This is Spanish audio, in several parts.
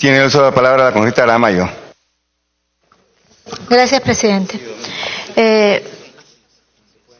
Tiene el uso de la palabra la congresista Aramayo. Gracias, presidente.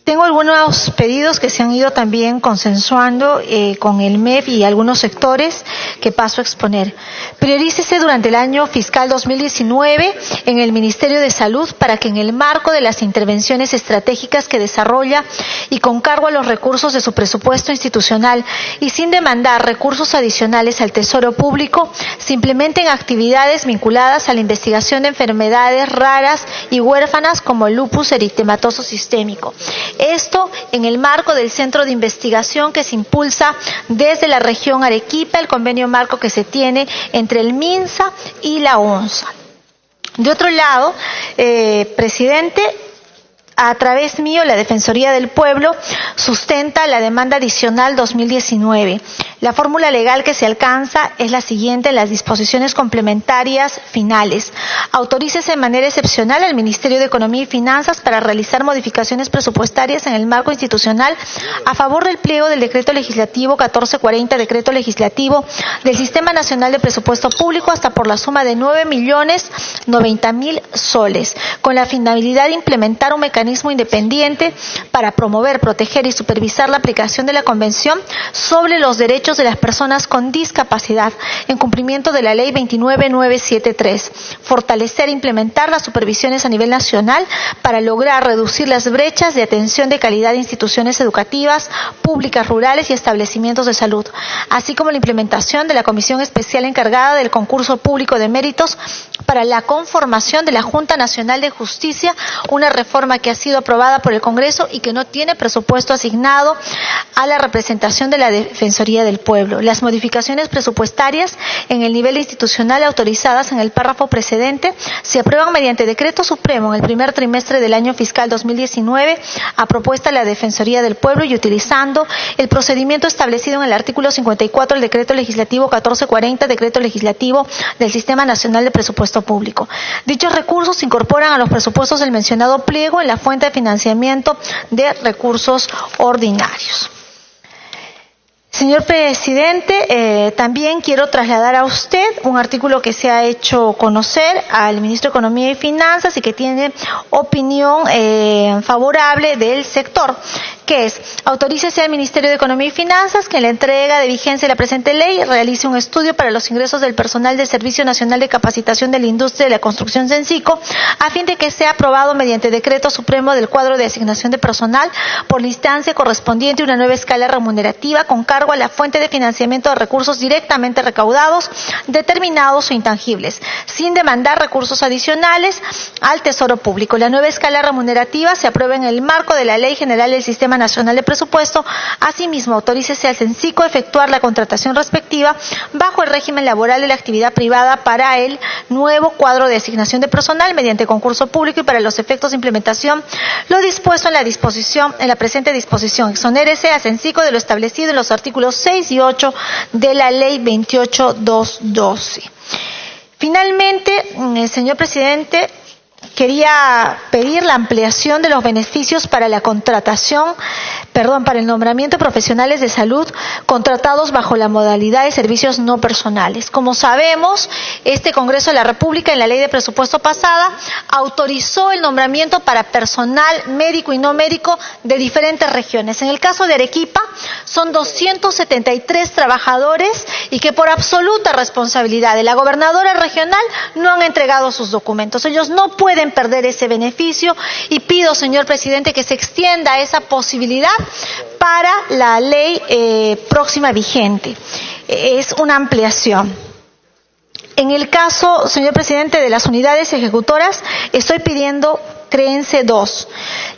Tengo algunos pedidos que se han ido también consensuando con el MEF y algunos sectores que paso a exponer. Priorícese durante el año fiscal 2019 en el Ministerio de Salud para que en el marco de las intervenciones estratégicas que desarrolla y con cargo a los recursos de su presupuesto institucional y sin demandar recursos adicionales al Tesoro Público, se implementen actividades vinculadas a la investigación de enfermedades raras y huérfanas como el lupus eritematoso sistémico. Esto en el marco del centro de investigación que se impulsa desde la región Arequipa, el convenio marco que se tiene entre el MINSA y la ONSA. De otro lado, presidente, a través mío, la Defensoría del Pueblo sustenta la demanda adicional 2019. La fórmula legal que se alcanza es la siguiente en las disposiciones complementarias finales. Autorícese de manera excepcional al Ministerio de Economía y Finanzas para realizar modificaciones presupuestarias en el marco institucional a favor del pliego del Decreto Legislativo 1440, Decreto Legislativo del Sistema Nacional de Presupuesto Público, hasta por la suma de 9.090.000 soles, con la finalidad de implementar un mecanismo independiente para promover, proteger y supervisar la aplicación de la Convención sobre los derechos de las personas con discapacidad en cumplimiento de la Ley 29973, fortalecer e implementar las supervisiones a nivel nacional para lograr reducir las brechas de atención de calidad de instituciones educativas, públicas, rurales y establecimientos de salud, así como la implementación de la Comisión Especial encargada del concurso público de méritos para la conformación de la Junta Nacional de Justicia, una reforma que ha sido aprobada por el Congreso y que no tiene presupuesto asignado a la representación de la Defensoría del Pueblo. Las modificaciones presupuestarias en el nivel institucional autorizadas en el párrafo precedente se aprueban mediante decreto supremo en el primer trimestre del año fiscal 2019 a propuesta de la Defensoría del Pueblo y utilizando el procedimiento establecido en el artículo 54 del Decreto Legislativo 1440, Decreto Legislativo del Sistema Nacional de Presupuesto Público. Dichos recursos se incorporan a los presupuestos del mencionado pliego en la fuente de financiamiento de recursos ordinarios. Señor presidente, también quiero trasladar a usted un artículo que se ha hecho conocer al ministro de Economía y Finanzas y que tiene opinión favorable del sector, que es: autorícese al Ministerio de Economía y Finanzas que en la entrega de vigencia de la presente ley realice un estudio para los ingresos del personal del Servicio Nacional de Capacitación de la Industria de la Construcción CENSICO, a fin de que sea aprobado mediante decreto supremo del cuadro de asignación de personal por la instancia correspondiente una nueva escala remunerativa con cargo a la fuente de financiamiento de recursos directamente recaudados, determinados o intangibles, sin demandar recursos adicionales al Tesoro Público. La nueva escala remunerativa se aprueba en el marco de la Ley General del Sistema Nacional de Presupuesto. Asimismo, autorícese al CENSICO a efectuar la contratación respectiva bajo el régimen laboral de la actividad privada para el nuevo cuadro de asignación de personal mediante concurso público y para los efectos de implementación lo dispuesto en la presente disposición. Exonérese a CENSICO de lo establecido en los artículos 6 y 8 de la Ley 28212. Finalmente, señor presidente, quería pedir la ampliación de los beneficios para la para el nombramiento de profesionales de salud contratados bajo la modalidad de servicios no personales. Como sabemos, este Congreso de la República, en la ley de presupuesto pasada, autorizó el nombramiento para personal médico y no médico de diferentes regiones. En el caso de Arequipa, son 273 trabajadores y que por absoluta responsabilidad de la gobernadora regional no han entregado sus documentos. Ellos no pueden perder ese beneficio y pido, señor presidente, que se extienda esa posibilidad para la ley próxima vigente. Es una ampliación. En el caso, señor presidente, de las unidades ejecutoras, estoy pidiendo créense dos.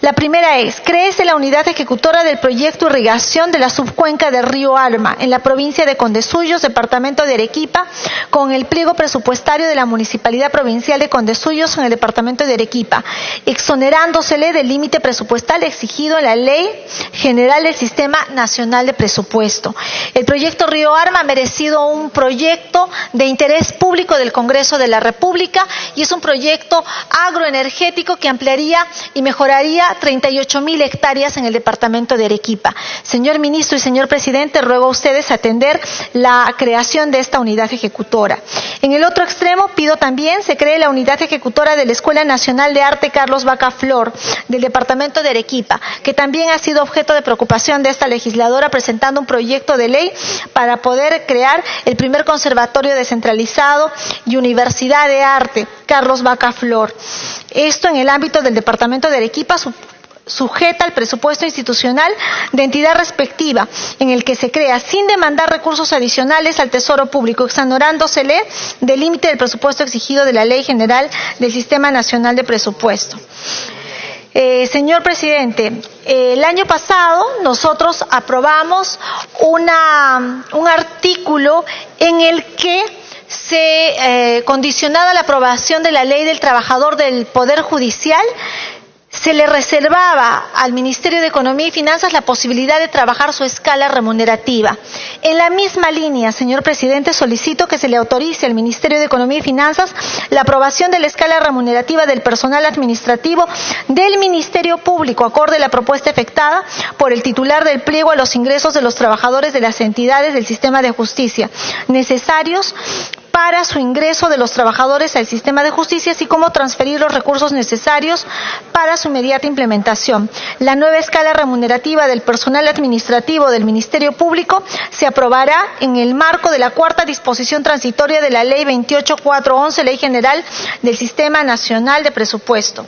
La primera es: créese la unidad ejecutora del proyecto irrigación de la subcuenca del río Arma en la provincia de Condesuyos, departamento de Arequipa, con el pliego presupuestario de la Municipalidad Provincial de Condesuyos en el departamento de Arequipa, exonerándosele del límite presupuestal exigido en la Ley General del Sistema Nacional de Presupuesto. El proyecto Río Arma ha merecido un proyecto de interés público del Congreso de la República y es un proyecto agroenergético que ampliaría y mejoraría 38.000 hectáreas en el departamento de Arequipa. Señor ministro y señor presidente, ruego a ustedes atender la creación de esta unidad ejecutora. En el otro extremo, pido también se cree la unidad ejecutora de la Escuela Nacional de Arte Carlos Vaca Flor del departamento de Arequipa, que también ha sido objeto de preocupación de esta legisladora, presentando un proyecto de ley para poder crear el primer conservatorio descentralizado y Universidad de Arte Carlos Vaca Flor. Esto en el ámbito del departamento de Arequipa, sujeta al presupuesto institucional de entidad respectiva, en el que se crea sin demandar recursos adicionales al Tesoro Público, exonerándosele del límite del presupuesto exigido de la Ley General del Sistema Nacional de Presupuesto. Señor presidente, el año pasado nosotros aprobamos un artículo en el que se condicionaba la aprobación de la ley del trabajador del Poder Judicial. Se le reservaba al Ministerio de Economía y Finanzas la posibilidad de trabajar su escala remunerativa. En la misma línea, señor presidente, solicito que se le autorice al Ministerio de Economía y Finanzas la aprobación de la escala remunerativa del personal administrativo del Ministerio Público, acorde a la propuesta efectuada por el titular del pliego a los ingresos de los trabajadores de las entidades del sistema de justicia, necesarios para su ingreso de los trabajadores al sistema de justicia, así como transferir los recursos necesarios para su inmediata implementación. La nueva escala remunerativa del personal administrativo del Ministerio Público se aprobará en el marco de la cuarta disposición transitoria de la Ley 28411, Ley General del Sistema Nacional de Presupuesto.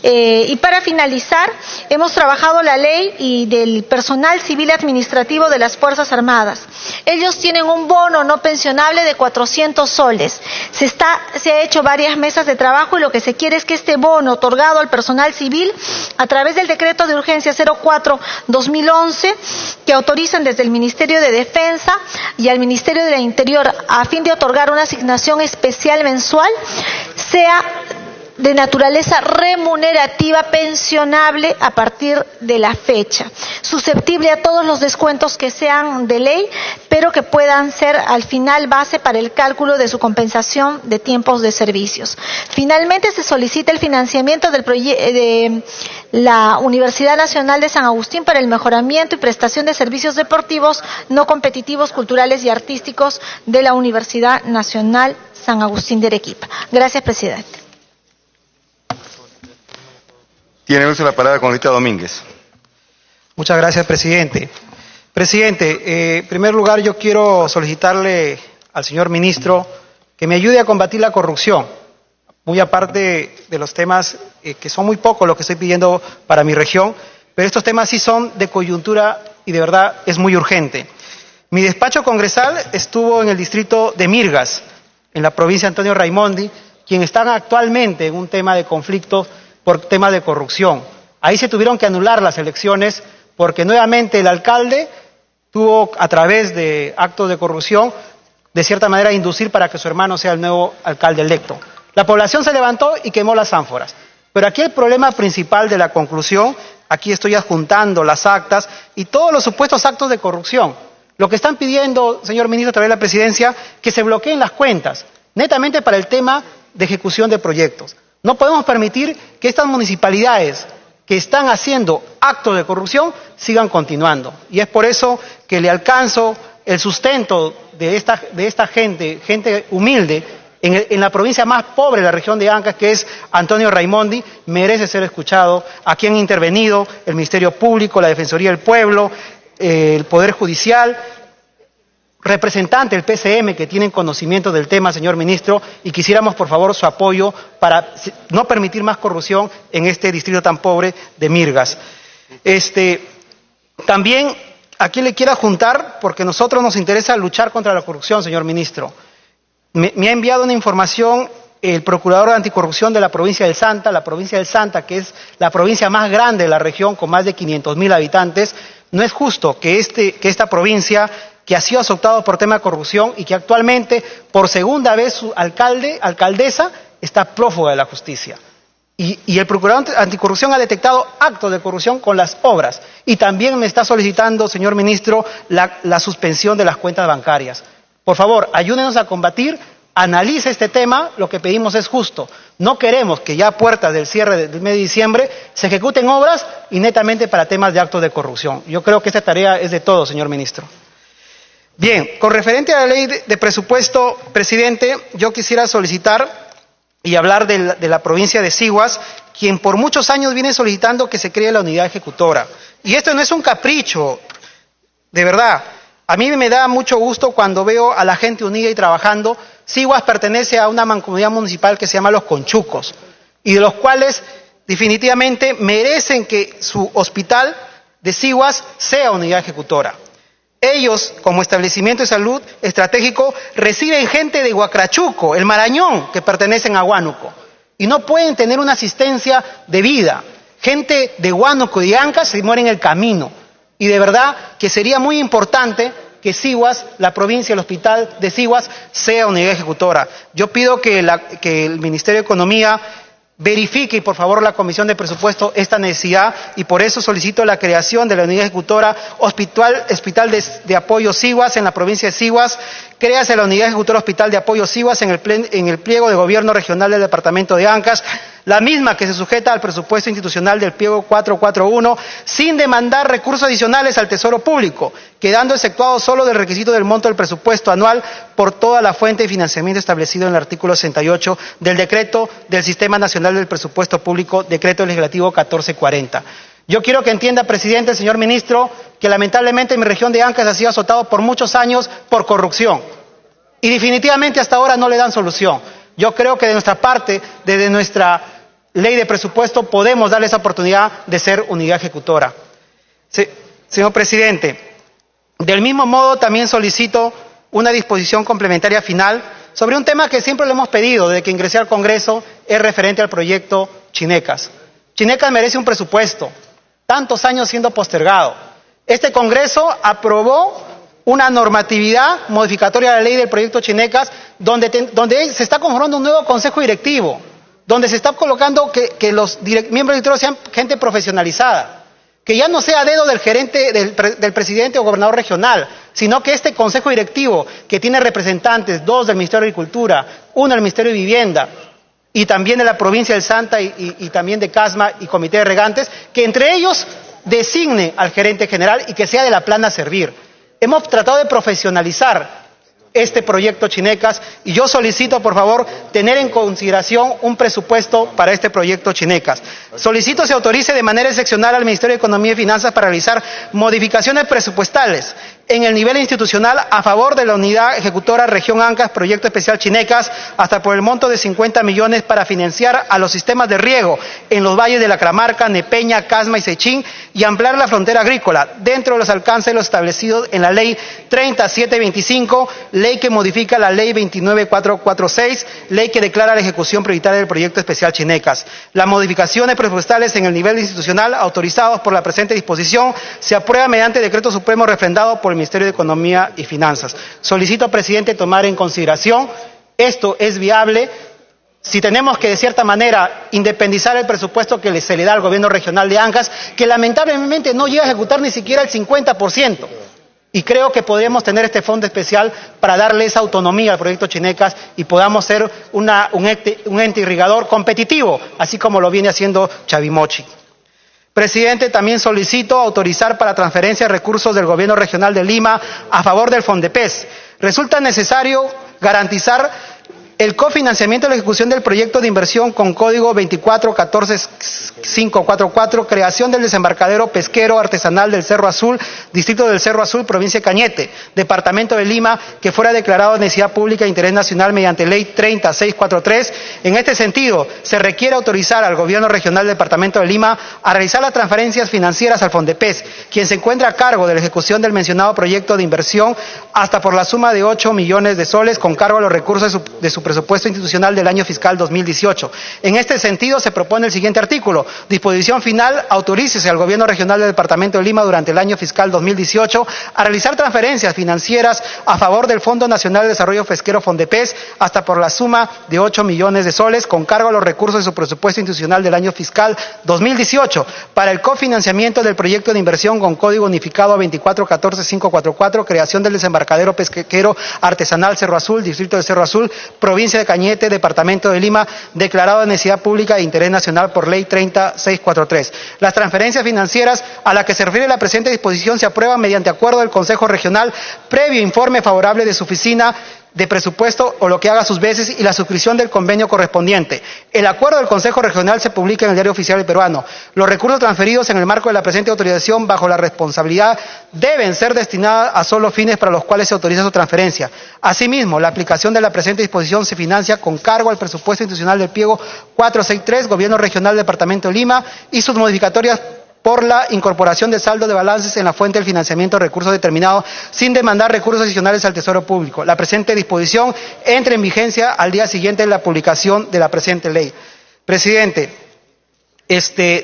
Y para finalizar, hemos trabajado la ley y del personal civil administrativo de las Fuerzas Armadas. Ellos tienen un bono no pensionable de 400 soles. Se ha hecho varias mesas de trabajo y lo que se quiere es que este bono otorgado al personal civil a través del decreto de urgencia 04-2011 que autorizan desde el Ministerio de Defensa y al Ministerio del Interior a fin de otorgar una asignación especial mensual sea de naturaleza remunerativa pensionable a partir de la fecha, susceptible a todos los descuentos que sean de ley, pero que puedan ser al final base para el cálculo de su compensación de tiempos de servicios. Finalmente, se solicita el financiamiento de la Universidad Nacional de San Agustín para el mejoramiento y prestación de servicios deportivos no competitivos, culturales y artísticos de la Universidad Nacional San Agustín de Arequipa. Gracias, presidente. Tiene uso la palabra la congresista Domínguez. Muchas gracias, presidente. Presidente, en primer lugar yo quiero solicitarle al señor ministro que me ayude a combatir la corrupción, muy aparte de los temas que son muy pocos los que estoy pidiendo para mi región, pero estos temas sí son de coyuntura y de verdad es muy urgente. Mi despacho congresal estuvo en el distrito de Mirgas, en la provincia de Antonio Raimondi, quien están actualmente en un tema de conflicto por temas de corrupción. Ahí se tuvieron que anular las elecciones porque nuevamente el alcalde tuvo, a través de actos de corrupción, de cierta manera inducir para que su hermano sea el nuevo alcalde electo. La población se levantó y quemó las ánforas. Pero aquí el problema principal de la conclusión, aquí estoy adjuntando las actas y todos los supuestos actos de corrupción. Lo que están pidiendo, señor ministro, a través de la presidencia, que se bloqueen las cuentas, netamente para el tema de ejecución de proyectos. No podemos permitir que estas municipalidades que están haciendo actos de corrupción sigan continuando. Y es por eso que le alcanzo el sustento de esta gente humilde, en la provincia más pobre de la región de Ancash, que es Antonio Raimondi, merece ser escuchado. Aquí han intervenido el Ministerio Público, la Defensoría del Pueblo, el Poder Judicial, representantes del PCM que tienen conocimiento del tema, señor ministro, y quisiéramos por favor su apoyo para no permitir más corrupción en este distrito tan pobre de Mirgas. También aquí le quiero juntar, porque a nosotros nos interesa luchar contra la corrupción, señor ministro. Me ha enviado una información el procurador de anticorrupción de la provincia del Santa, que es la provincia más grande de la región, con más de 500.000 habitantes. No es justo que esta provincia, que ha sido azotado por tema de corrupción y que actualmente por segunda vez su alcaldesa está prófuga de la justicia. Y el procurador anticorrupción ha detectado actos de corrupción con las obras. Y también me está solicitando, señor ministro, la suspensión de las cuentas bancarias. Por favor, ayúdenos a combatir analice este tema. Lo que pedimos es justo. No queremos que ya a puertas del cierre del mes de diciembre se ejecuten obras y netamente para temas de actos de corrupción. Yo creo que esta tarea es de todos, señor ministro. Bien, con referente a la ley de presupuesto, presidente, yo quisiera solicitar y hablar de la provincia de Siguas, quien por muchos años viene solicitando que se cree la unidad ejecutora. Y esto no es un capricho, de verdad. A mí me da mucho gusto cuando veo a la gente unida y trabajando. Siguas pertenece a una mancomunidad municipal que se llama Los Conchucos, y de los cuales definitivamente merecen que su hospital de Siguas sea unidad ejecutora. Ellos, como establecimiento de salud estratégico, reciben gente de Huacrachuco, el Marañón, que pertenecen a Huánuco, y no pueden tener una asistencia debida. Gente de Huánuco y de Ancash se muere en el camino, y de verdad que sería muy importante que Siguas, la provincia, el hospital de Siguas, sea unidad ejecutora. Yo pido que el Ministerio de Economía verifique, por favor, la Comisión de Presupuesto esta necesidad, y por eso solicito la creación de la unidad ejecutora Hospital de Apoyo Siguas en la provincia de Siguas. Créase la unidad ejecutora Hospital de Apoyo Siguas en el pliego de gobierno regional del departamento de Ancash, la misma que se sujeta al presupuesto institucional del pliego 441, sin demandar recursos adicionales al Tesoro Público, quedando exceptuado solo del requisito del monto del presupuesto anual por toda la fuente de financiamiento establecido en el artículo 68 del decreto del Sistema Nacional del Presupuesto Público, decreto legislativo 1440. Yo quiero que entienda, presidente, señor ministro, que lamentablemente en mi región de Ancash ha sido azotado por muchos años por corrupción, y definitivamente hasta ahora no le dan solución. Yo creo que de nuestra parte, desde nuestra ley de presupuesto, podemos darle esa oportunidad de ser unidad ejecutora. Señor presidente, del mismo modo también solicito una disposición complementaria final sobre un tema que siempre le hemos pedido desde que ingresé al Congreso, es referente al proyecto Chinecas. Chinecas merece un presupuesto, tantos años siendo postergado. Este Congreso aprobó una normatividad modificatoria de la ley del proyecto Chinecas, donde se está conformando un nuevo consejo directivo, donde se está colocando que los miembros directivos sean gente profesionalizada, que ya no sea a dedo del gerente, del presidente o gobernador regional, sino que este consejo directivo, que tiene representantes, 2 del Ministerio de Agricultura, 1 del Ministerio de Vivienda, y también de la provincia del Santa y también de Casma y Comité de Regantes, que entre ellos designe al gerente general y que sea de la plana a servir. Hemos tratado de profesionalizar este proyecto Chinecas, y yo solicito, por favor, tener en consideración un presupuesto para este proyecto Chinecas. Solicito se autorice de manera excepcional al Ministerio de Economía y Finanzas para realizar modificaciones presupuestales en el nivel institucional a favor de la unidad ejecutora Región Ancash, proyecto especial Chinecas, hasta por el monto de 50 millones para financiar a los sistemas de riego en los valles de la Cramarca, Nepeña, Casma y Sechín, y ampliar la frontera agrícola dentro de los alcances de los establecidos en la Ley 3725, ley que modifica la Ley 29446, ley que declara la ejecución prioritaria del proyecto especial Chinecas. Las modificaciones presupuestales en el nivel institucional autorizados por la presente disposición se aprueban mediante decreto supremo refrendado por el Ministerio de Economía y Finanzas. Solicito, presidente, tomar en consideración, esto es viable, si tenemos que de cierta manera independizar el presupuesto que se le da al gobierno regional de Ancash, que lamentablemente no llega a ejecutar ni siquiera el 50%. Y creo que podríamos tener este fondo especial para darle esa autonomía al proyecto Chinecas y podamos ser un ente irrigador competitivo, así como lo viene haciendo Chavimochi. Presidente, también solicito autorizar para transferencia de recursos del Gobierno Regional de Lima a favor del Fondepes. Resulta necesario garantizar el cofinanciamiento de la ejecución del proyecto de inversión con código 2414544, creación del desembarcadero pesquero artesanal del Cerro Azul, distrito del Cerro Azul, provincia de Cañete, departamento de Lima, que fuera declarado de necesidad pública de interés nacional mediante ley 30643. En este sentido, se requiere autorizar al gobierno regional del departamento de Lima a realizar las transferencias financieras al Fondepes, quien se encuentra a cargo de la ejecución del mencionado proyecto de inversión, hasta por la suma de 8 millones de soles, con cargo a los recursos de su presupuesto institucional del año fiscal 2018. En este sentido, se propone el siguiente artículo. Disposición final: autorícese al Gobierno Regional del Departamento de Lima durante el año fiscal 2018 a realizar transferencias financieras a favor del Fondo Nacional de Desarrollo Pesquero Fondepes hasta por la suma de 8 millones de soles con cargo a los recursos de su presupuesto institucional del año fiscal 2018 para el cofinanciamiento del proyecto de inversión con código unificado 2414544, creación del desembarcadero pesquero artesanal Cerro Azul, distrito de Cerro Azul, provincia de Cañete, departamento de Lima, declarado de necesidad pública de interés nacional por ley 30643. Las transferencias financieras a las que se refiere la presente disposición se aprueban mediante acuerdo del Consejo Regional, previo informe favorable de su oficina de presupuesto o lo que haga sus veces y la suscripción del convenio correspondiente. El acuerdo del Consejo Regional se publica en el Diario Oficial Peruano. Los recursos transferidos en el marco de la presente autorización bajo la responsabilidad deben ser destinados a solo fines para los cuales se autoriza su transferencia. Asimismo, la aplicación de la presente disposición se financia con cargo al presupuesto institucional del pliego 463, Gobierno Regional del Departamento de Lima, y sus modificatorias por la incorporación de saldo de balances en la fuente del financiamiento de recursos determinados sin demandar recursos adicionales al Tesoro Público. La presente disposición entra en vigencia al día siguiente de la publicación de la presente ley. Presidente,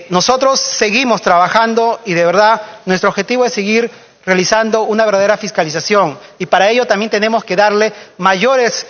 nosotros seguimos trabajando y de verdad nuestro objetivo es seguir realizando una verdadera fiscalización y para ello también tenemos que darle mayores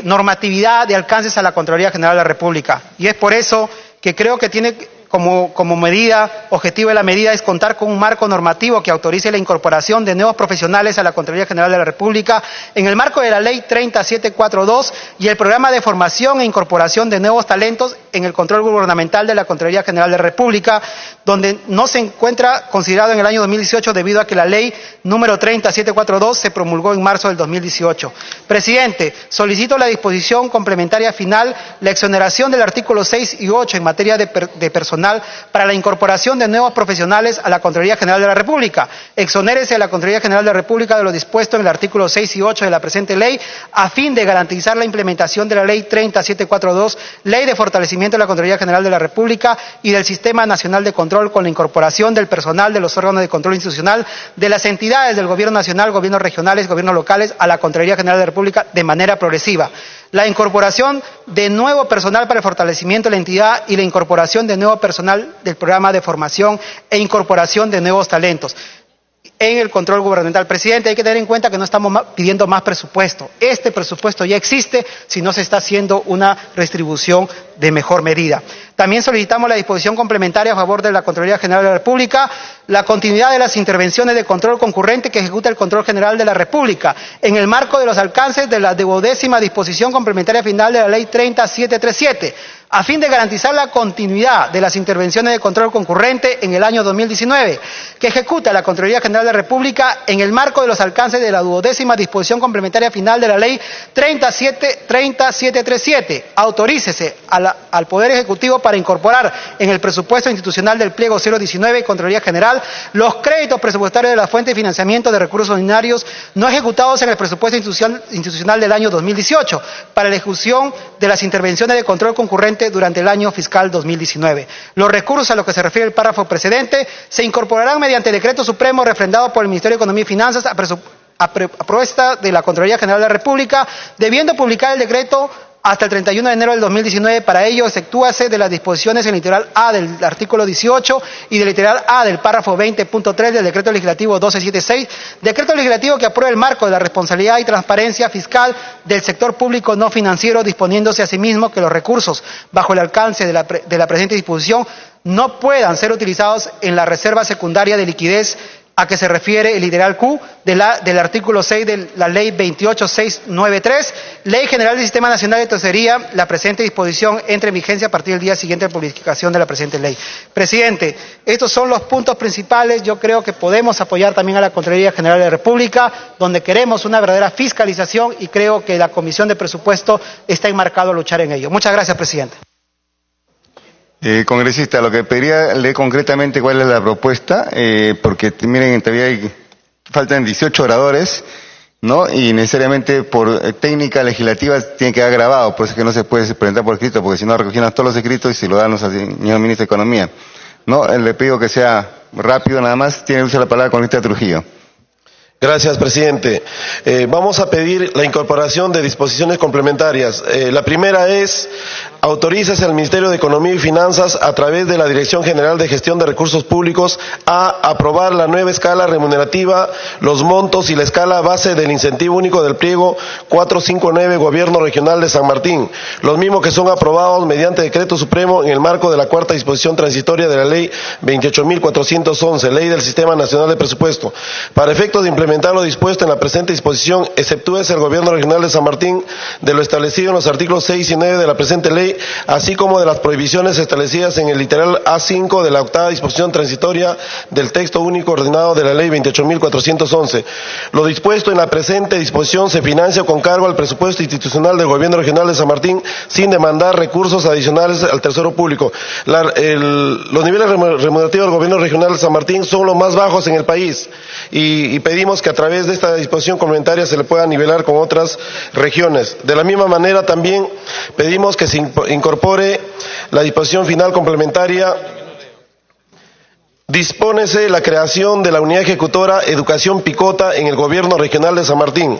normatividad de alcances a la Contraloría General de la República. Y es por eso que creo que tiene como medida, objetivo de la medida es contar con un marco normativo que autorice la incorporación de nuevos profesionales a la Contraloría General de la República en el marco de la Ley 30742 y el programa de formación e incorporación de nuevos talentos en el control gubernamental de la Contraloría General de la República, donde no se encuentra considerado en el año 2018 debido a que la Ley número 30742 se promulgó en marzo del 2018. Presidente, solicito la disposición complementaria final, la exoneración del artículo 6 y 8 en materia de personal para la incorporación de nuevos profesionales a la Contraloría General de la República. Exonérese a la Contraloría General de la República de lo dispuesto en el artículo 6 y 8 de la presente ley a fin de garantizar la implementación de la Ley 30742, Ley de Fortalecimiento de la Contraloría General de la República y del Sistema Nacional de Control con la incorporación del personal de los órganos de control institucional de las entidades del Gobierno Nacional, Gobiernos regionales, Gobiernos locales a la Contraloría General de la República de manera progresiva. La incorporación de nuevo personal para el fortalecimiento de la entidad y la incorporación de nuevo personal del programa de formación e incorporación de nuevos talentos en el control gubernamental. Presidente, hay que tener en cuenta que no estamos pidiendo más presupuesto. Este presupuesto ya existe si no se está haciendo una distribución de mejor medida. También solicitamos la disposición complementaria a favor de la Contraloría General de la República, la continuidad de las intervenciones de control concurrente que ejecuta el Control General de la República en el marco de los alcances de la 12ª disposición complementaria final de la Ley 30737, a fin de garantizar la continuidad de las intervenciones de control concurrente en el año 2019, que ejecuta la Contraloría General de la República en el marco de los alcances de la 12ª disposición complementaria final de la Ley 30737. Autorícese al Poder Ejecutivo para incorporar en el presupuesto institucional del pliego 019 Contraloría General los créditos presupuestarios de la fuente de financiamiento de recursos ordinarios no ejecutados en el presupuesto institucional del año 2018 para la ejecución de las intervenciones de control concurrente durante el año fiscal 2019. Los recursos a los que se refiere el párrafo precedente se incorporarán mediante decreto supremo refrendado por el Ministerio de Economía y Finanzas a propuesta de la Contraloría General de la República, debiendo publicar el decreto hasta el 31 de enero del 2019. Para ello, efectúase de las disposiciones en el literal A del artículo 18 y del literal A del párrafo 20.3 del Decreto Legislativo 1276, decreto legislativo que aprueba el marco de la responsabilidad y transparencia fiscal del sector público no financiero, disponiéndose asimismo que los recursos bajo el alcance de la presente disposición no puedan ser utilizados en la reserva secundaria de liquidez a que se refiere el literal Q del artículo 6 de la Ley 28693, Ley General del Sistema Nacional de Tesorería. La presente disposición entra en vigencia a partir del día siguiente de la publicación de la presente ley. Presidente, estos son los puntos principales. Yo creo que podemos apoyar también a la Contraloría General de la República, donde queremos una verdadera fiscalización y creo que la Comisión de Presupuesto está enmarcado a luchar en ello. Muchas gracias, presidente. Congresista, lo que pediría leer concretamente cuál es la propuesta, porque miren, todavía faltan 18 oradores, ¿no? Y necesariamente por técnica legislativa tiene que quedar grabado, por eso es que no se puede presentar por escrito, porque si no recogieron todos los escritos y se lo dan al señor ministro de Economía. No, le pido que sea rápido nada más. Tiene uso la palabra congresista Trujillo. Gracias, presidente. Vamos a pedir la incorporación de disposiciones complementarias. La primera es: autorízase al Ministerio de Economía y Finanzas, a través de la Dirección General de Gestión de Recursos Públicos, a aprobar la nueva escala remunerativa, los montos y la escala base del incentivo único del pliego 459 Gobierno Regional de San Martín, los mismos que son aprobados mediante decreto supremo en el marco de la cuarta disposición transitoria de la Ley 28.411, Ley del Sistema Nacional de Presupuesto. Para efectos de implementar lo dispuesto en la presente disposición, exceptúese el Gobierno Regional de San Martín de lo establecido en los artículos 6 y 9 de la presente ley, así como de las prohibiciones establecidas en el literal A5 de la octava disposición transitoria del texto único ordenado de la Ley 28.411. Lo dispuesto en la presente disposición se financia con cargo al presupuesto institucional del Gobierno Regional de San Martín sin demandar recursos adicionales al Tesoro Público. Los niveles remunerativos del Gobierno Regional de San Martín son los más bajos en el país y pedimos que a través de esta disposición complementaria se le pueda nivelar con otras regiones. De la misma manera, también pedimos que se incorpore la disposición final complementaria. Dispónese la creación de la unidad ejecutora Educación Picota en el Gobierno Regional de San Martín.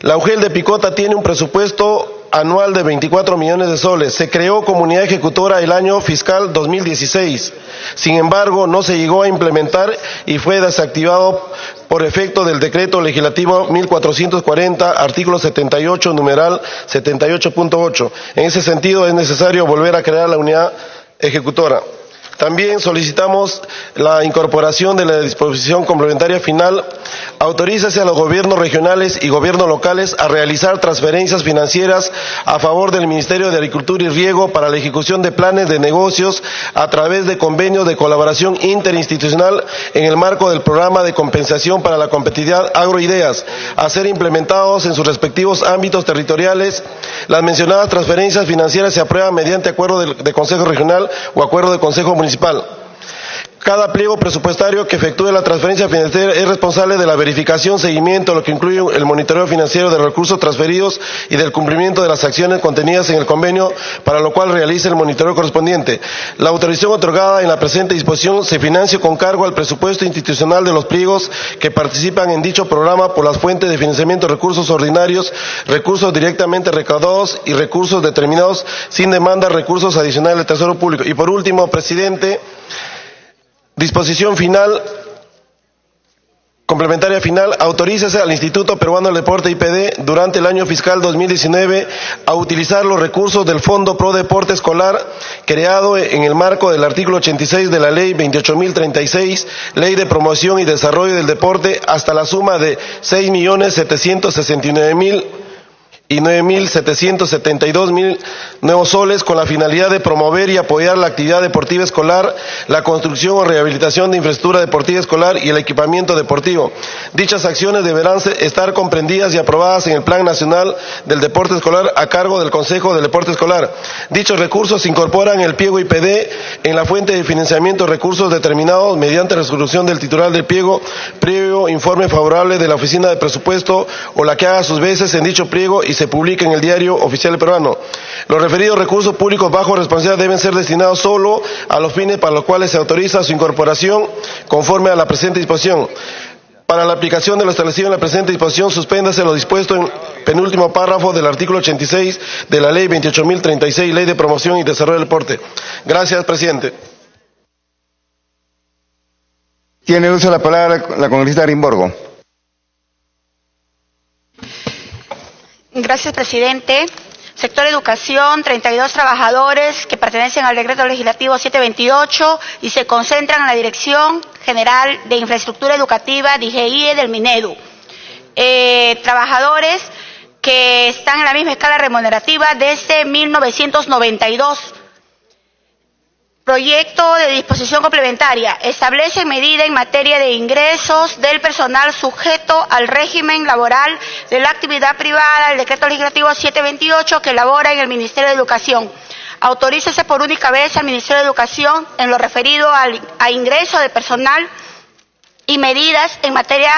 La UGEL de Picota tiene un presupuesto anual de 24 millones de soles. Se creó como unidad ejecutora el año fiscal 2016. Sin embargo, no se llegó a implementar y fue desactivado por efecto del decreto legislativo 1440, artículo 78, numeral 78.8. En ese sentido, es necesario volver a crear la unidad ejecutora. También solicitamos la incorporación de la disposición complementaria final. Autorízase a los gobiernos regionales y gobiernos locales a realizar transferencias financieras a favor del Ministerio de Agricultura y Riego para la ejecución de planes de negocios a través de convenios de colaboración interinstitucional en el marco del programa de compensación para la competitividad Agroideas, a ser implementados en sus respectivos ámbitos territoriales. Las mencionadas transferencias financieras se aprueban mediante acuerdo de Consejo Regional o acuerdo de Consejo Municipal. Cada pliego presupuestario que efectúe la transferencia financiera es responsable de la verificación, seguimiento, lo que incluye el monitoreo financiero de los recursos transferidos y del cumplimiento de las acciones contenidas en el convenio, para lo cual realiza el monitoreo correspondiente. La autorización otorgada en la presente disposición se financia con cargo al presupuesto institucional de los pliegos que participan en dicho programa por las fuentes de financiamiento de recursos ordinarios, recursos directamente recaudados y recursos determinados sin demanda, recursos adicionales del Tesoro Público. Y por último, presidente, disposición final, complementaria final: autorícese al Instituto Peruano del Deporte IPD durante el año fiscal 2019 a utilizar los recursos del Fondo Pro Deporte Escolar creado en el marco del artículo 86 de la Ley 28.036, Ley de Promoción y Desarrollo del Deporte, hasta la suma de 6.769.009.772.000 nuevos soles, con la finalidad de promover y apoyar la actividad deportiva escolar, la construcción o rehabilitación de infraestructura deportiva escolar y el equipamiento deportivo. Dichas acciones deberán estar comprendidas y aprobadas en el Plan Nacional del Deporte Escolar a cargo del Consejo del Deporte Escolar. Dichos recursos se incorporan en el pliego IPD en la fuente de financiamiento de recursos determinados mediante resolución del titular del pliego, previo informe favorable de la Oficina de Presupuesto o la que haga sus veces en dicho pliego, y se publica en el Diario Oficial Peruano. Los referidos recursos públicos bajo responsabilidad deben ser destinados solo a los fines para los cuales se autoriza su incorporación conforme a la presente disposición. Para la aplicación de lo establecido en la presente disposición, suspéndase lo dispuesto en penúltimo párrafo del artículo 86 de la Ley 28.036, Ley de Promoción y Desarrollo del Deporte. Gracias, presidente. Tiene uso de la palabra la congresista Arimborgo. Gracias, presidente. Sector Educación, 32 trabajadores que pertenecen al Decreto Legislativo 728 y se concentran en la Dirección General de Infraestructura Educativa, DIGEIE, del Minedu. Trabajadores que están en la misma escala remunerativa desde 1992. Proyecto de disposición complementaria. Establece medida en materia de ingresos del personal sujeto al régimen laboral de la actividad privada del Decreto Legislativo 728 que elabora en el Ministerio de Educación. Autorícese por única vez al Ministerio de Educación en lo referido a ingreso de personal y medidas en materia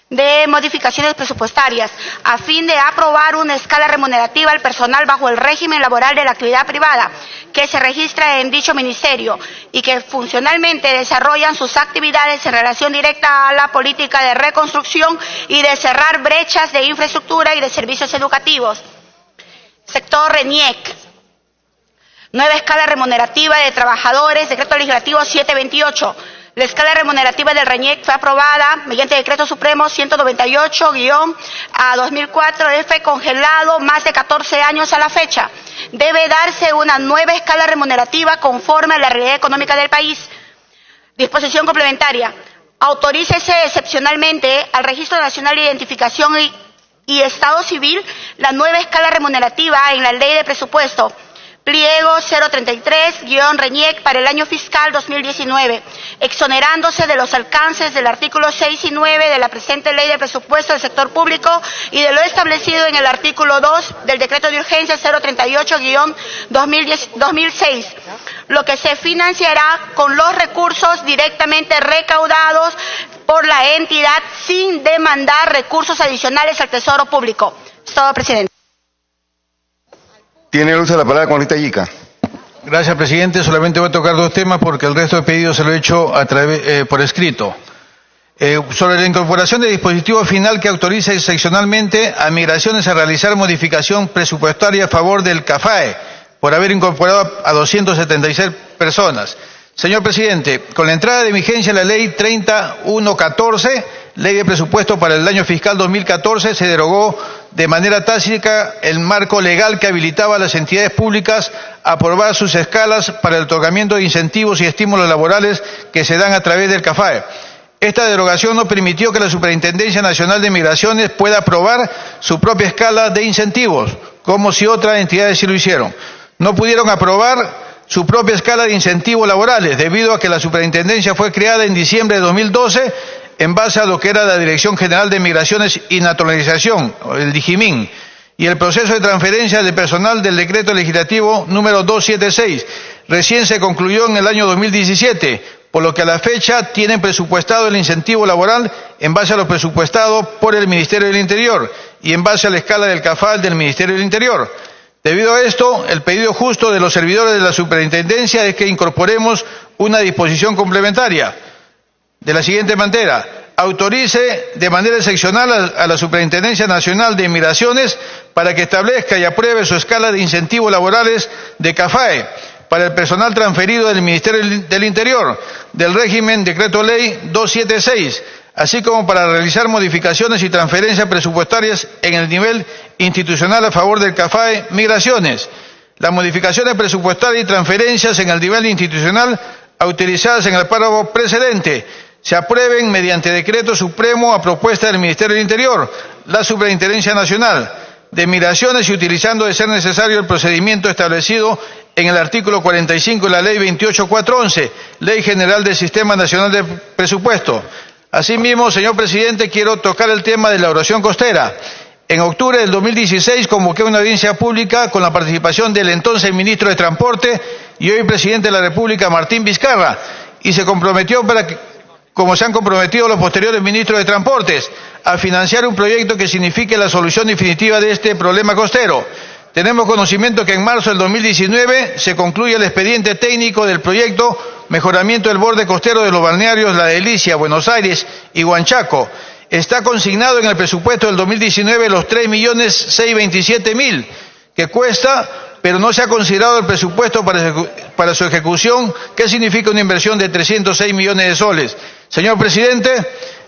de modificaciones presupuestarias, a fin de aprobar una escala remunerativa al personal bajo el régimen laboral de la actividad privada, que se registra en dicho ministerio y que funcionalmente desarrollan sus actividades en relación directa a la política de reconstrucción y de cerrar brechas de infraestructura y de servicios educativos. Sector RENIEC. Nueva escala remunerativa de trabajadores, decreto legislativo 728. La escala remunerativa del RENIEC fue aprobada mediante decreto supremo 198-2004, congelado más de 14 años a la fecha. Debe darse una nueva escala remunerativa conforme a la realidad económica del país. Disposición complementaria. Autorícese excepcionalmente al Registro Nacional de Identificación y Estado Civil la nueva escala remunerativa en la Ley de Presupuesto. Pliego 033-RENIEC para el año fiscal 2019, exonerándose de los alcances del artículo 6 y 9 de la presente Ley de Presupuesto del Sector Público y de lo establecido en el artículo 2 del Decreto de Urgencia 038-2006, lo que se financiará con los recursos directamente recaudados por la entidad sin demandar recursos adicionales al Tesoro Público. Es todo, presidente. Tiene el uso de la palabra con Rita Yica. Gracias, presidente. Solamente voy a tocar dos temas porque el resto de pedidos se lo he hecho por escrito. Sobre la incorporación del dispositivo final que autoriza excepcionalmente a Migraciones a realizar modificación presupuestaria a favor del CAFAE por haber incorporado a 276 personas. Señor presidente, con la entrada de vigencia de la ley 3114, Ley de Presupuesto para el año fiscal 2014, se derogó de manera tácita el marco legal que habilitaba a las entidades públicas a aprobar sus escalas para el otorgamiento de incentivos y estímulos laborales que se dan a través del CAFAE. Esta derogación no permitió que la Superintendencia Nacional de Migraciones pueda aprobar su propia escala de incentivos, como si otras entidades sí lo hicieron. No pudieron aprobar su propia escala de incentivos laborales, debido a que la superintendencia fue creada en diciembre de 2012 en base a lo que era la Dirección General de Migraciones y Naturalización, el DIGIMIN, y el proceso de transferencia de personal del decreto legislativo número 276 recién se concluyó en el año 2017, por lo que a la fecha tienen presupuestado el incentivo laboral en base a lo presupuestado por el Ministerio del Interior y en base a la escala del CAFAL del Ministerio del Interior. Debido a esto, el pedido justo de los servidores de la superintendencia es que incorporemos una disposición complementaria de la siguiente manera: autorice de manera excepcional a la Superintendencia Nacional de Migraciones para que establezca y apruebe su escala de incentivos laborales de CAFAE para el personal transferido del Ministerio del Interior del régimen Decreto Ley 276, así como para realizar modificaciones y transferencias presupuestarias en el nivel institucional a favor del CAFAE Migraciones. Las modificaciones presupuestarias y transferencias en el nivel institucional autorizadas en el párrafo precedente se aprueben mediante decreto supremo a propuesta del Ministerio del Interior, la Superintendencia Nacional de Migraciones y utilizando de ser necesario el procedimiento establecido en el artículo 45 de la Ley 28411, Ley General del Sistema Nacional de Presupuesto. Asimismo, señor presidente, quiero tocar el tema de la erosión costera. En octubre del 2016 convoqué una audiencia pública con la participación del entonces ministro de Transporte y hoy presidente de la República, Martín Vizcarra, y se comprometió como se han comprometido los posteriores ministros de Transportes, a financiar un proyecto que signifique la solución definitiva de este problema costero. Tenemos conocimiento que en marzo del 2019 se concluye el expediente técnico del proyecto Mejoramiento del Borde Costero de los balnearios La Delicia, Buenos Aires y Huanchaco. Está consignado en el presupuesto del 2019 los 3.627.000 que cuesta, pero no se ha considerado el presupuesto para su ejecución, que significa una inversión de 306 millones de soles. Señor presidente,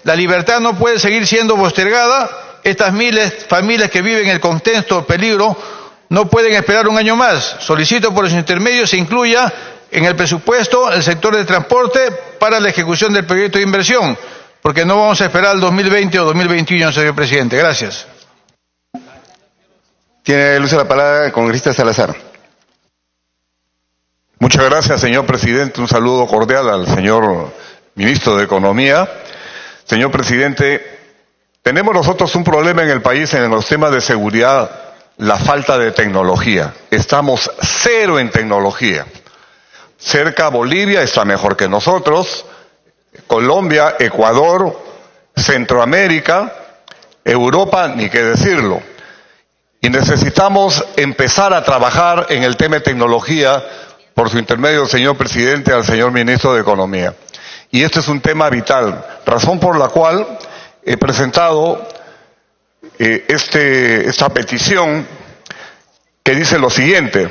la libertad no puede seguir siendo postergada. Estas miles de familias que viven en el contexto peligro no pueden esperar un año más. Solicito por sus intermedios se incluya en el presupuesto el sector de transporte para la ejecución del proyecto de inversión, porque no vamos a esperar al 2020 o 2021, señor presidente. Gracias. Tiene el uso de la palabra el congresista Salazar. Muchas gracias, señor presidente. Un saludo cordial al señor ministro de Economía. Señor presidente, tenemos nosotros un problema en el país en los temas de seguridad, la falta de tecnología. Estamos cero en tecnología. Cerca Bolivia está mejor que nosotros, Colombia, Ecuador, Centroamérica, Europa, ni qué decirlo. Y necesitamos empezar a trabajar en el tema de tecnología por su intermedio, señor presidente, al señor ministro de Economía. Y este es un tema vital, razón por la cual he presentado esta petición que dice lo siguiente: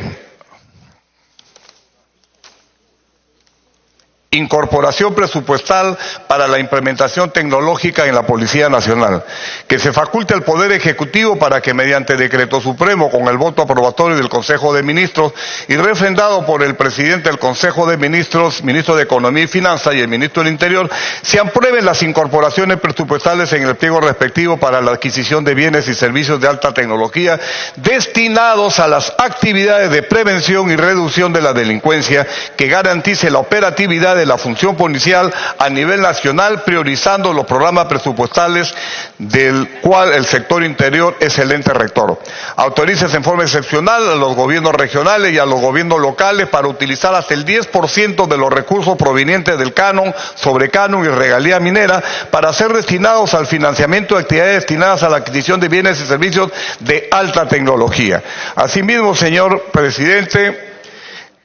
incorporación presupuestal para la implementación tecnológica en la Policía Nacional, que se faculte al Poder Ejecutivo para que mediante decreto supremo con el voto aprobatorio del Consejo de Ministros y refrendado por el presidente del Consejo de Ministros, ministro de Economía y Finanzas y el ministro del Interior, se aprueben las incorporaciones presupuestales en el pliego respectivo para la adquisición de bienes y servicios de alta tecnología destinados a las actividades de prevención y reducción de la delincuencia, que garantice la operatividad de la función policial a nivel nacional, priorizando los programas presupuestales del cual el sector interior es el ente rector. Autoriza en forma excepcional a los gobiernos regionales y a los gobiernos locales para utilizar hasta el 10% de los recursos provenientes del canon, sobrecanon y regalía minera para ser destinados al financiamiento de actividades destinadas a la adquisición de bienes y servicios de alta tecnología. Asimismo, señor presidente,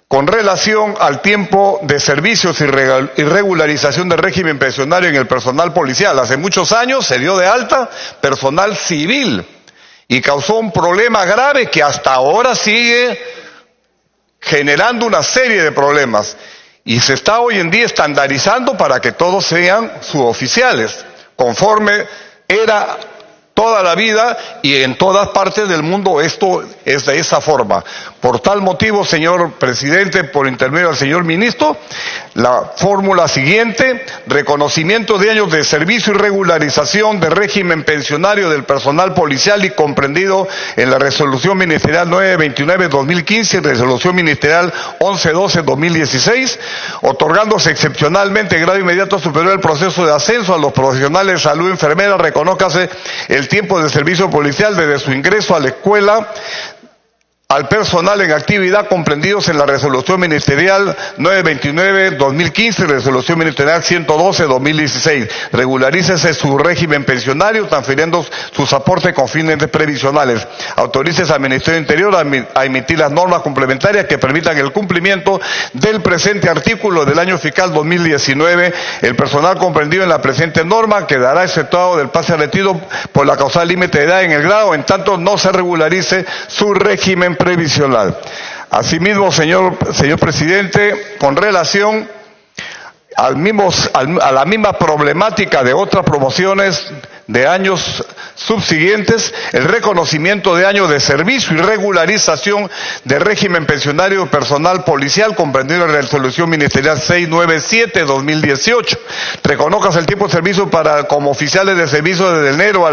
con relación al tiempo de servicios y regularización del régimen pensionario en el personal policial, hace muchos años se dio de alta personal civil y causó un problema grave que hasta ahora sigue generando una serie de problemas y se está hoy en día estandarizando para que todos sean suboficiales, conforme era toda la vida y en todas partes del mundo esto es de esa forma. Por tal motivo, señor presidente, por intermedio del señor ministro, la fórmula siguiente: reconocimiento de años de servicio y regularización de régimen pensionario del personal policial y comprendido en la resolución ministerial 929-2015 y resolución ministerial 1112-2016, otorgándose excepcionalmente grado inmediato superior al proceso de ascenso a los profesionales de salud, enfermeras, reconócase el tiempo de servicio policial desde su ingreso a la escuela al personal en actividad comprendidos en la resolución ministerial 929-2015 y resolución ministerial 112-2016. Regularícese su régimen pensionario, transfiriendo sus aportes con fines previsionales. Autorices al Ministerio del Interior a emitir las normas complementarias que permitan el cumplimiento del presente artículo del año fiscal 2019. El personal comprendido en la presente norma quedará exceptuado del pase a retiro por la causal límite de edad en el grado, en tanto no se regularice su régimen previsional. Asimismo, señor presidente, con relación a la misma problemática de otras promociones de años subsiguientes, el reconocimiento de años de servicio y regularización de régimen pensionario personal policial comprendido en la resolución ministerial 697-2018. Reconozcas el tiempo de servicio como oficiales de servicio desde enero a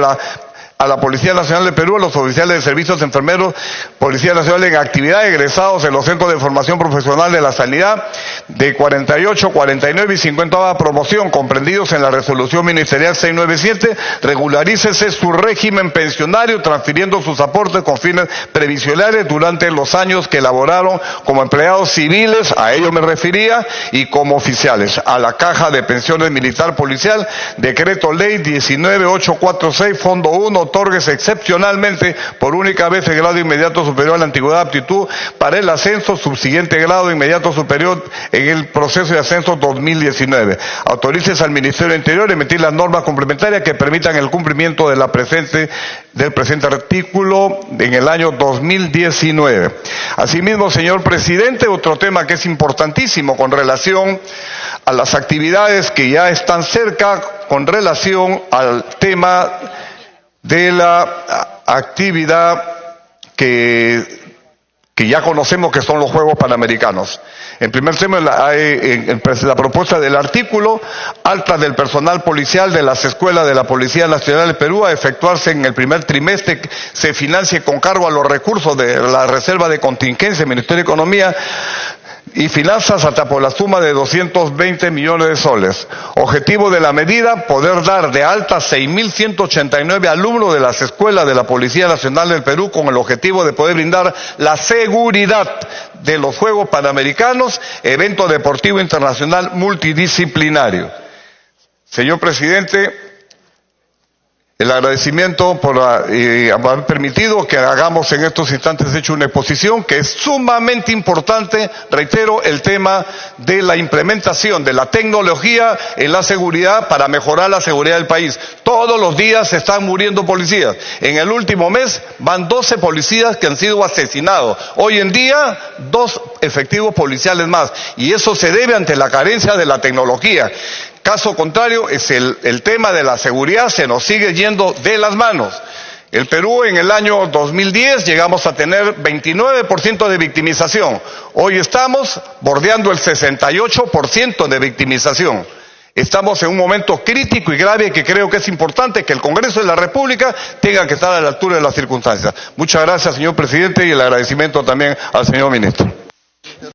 la Policía Nacional de Perú, a los oficiales de servicios enfermeros, Policía Nacional en actividad, egresados en los centros de formación profesional de la sanidad, de 48, 49 y 50 promoción, comprendidos en la resolución ministerial 697, regularícese su régimen pensionario, transfiriendo sus aportes con fines previsionales durante los años que laboraron como empleados civiles, a ello me refería, y como oficiales, a la Caja de Pensiones Militar Policial, Decreto Ley 19846, Fondo 1, otórguese excepcionalmente por única vez el grado inmediato superior a la antigüedad de aptitud para el ascenso, subsiguiente grado inmediato superior en el proceso de ascenso 2019. Autorices al Ministerio del Interior a emitir las normas complementarias que permitan el cumplimiento del presente artículo en el año 2019. Asimismo, señor presidente, otro tema que es importantísimo con relación a las actividades que ya están cerca, con relación al tema de la actividad que ya conocemos, que son los Juegos Panamericanos. En primer tema, la propuesta del artículo: altas del personal policial de las escuelas de la Policía Nacional de Perú a efectuarse en el primer trimestre se financie con cargo a los recursos de la reserva de contingencia del Ministerio de Economía y Finanzas hasta por la suma de 220 millones de soles. Objetivo de la medida: poder dar de alta 6.189 alumnos de las escuelas de la Policía Nacional del Perú con el objetivo de poder brindar la seguridad de los Juegos Panamericanos, evento deportivo internacional multidisciplinario. Señor presidente, El agradecimiento por haber permitido que hagamos en estos instantes hecho una exposición que es sumamente importante, reitero, el tema de la implementación de la tecnología en la seguridad para mejorar la seguridad del país. Todos los días se están muriendo policías. En el último mes van 12 policías que han sido asesinados. Hoy en día, 2 efectivos policiales más. Y eso se debe ante la carencia de la tecnología. Caso contrario, es el tema de la seguridad se nos sigue yendo de las manos. El Perú en el año 2010 llegamos a tener 29% de victimización. Hoy estamos bordeando el 68% de victimización. Estamos en un momento crítico y grave que creo que es importante que el Congreso de la República tenga que estar a la altura de las circunstancias. Muchas gracias, señor presidente, y el agradecimiento también al señor ministro.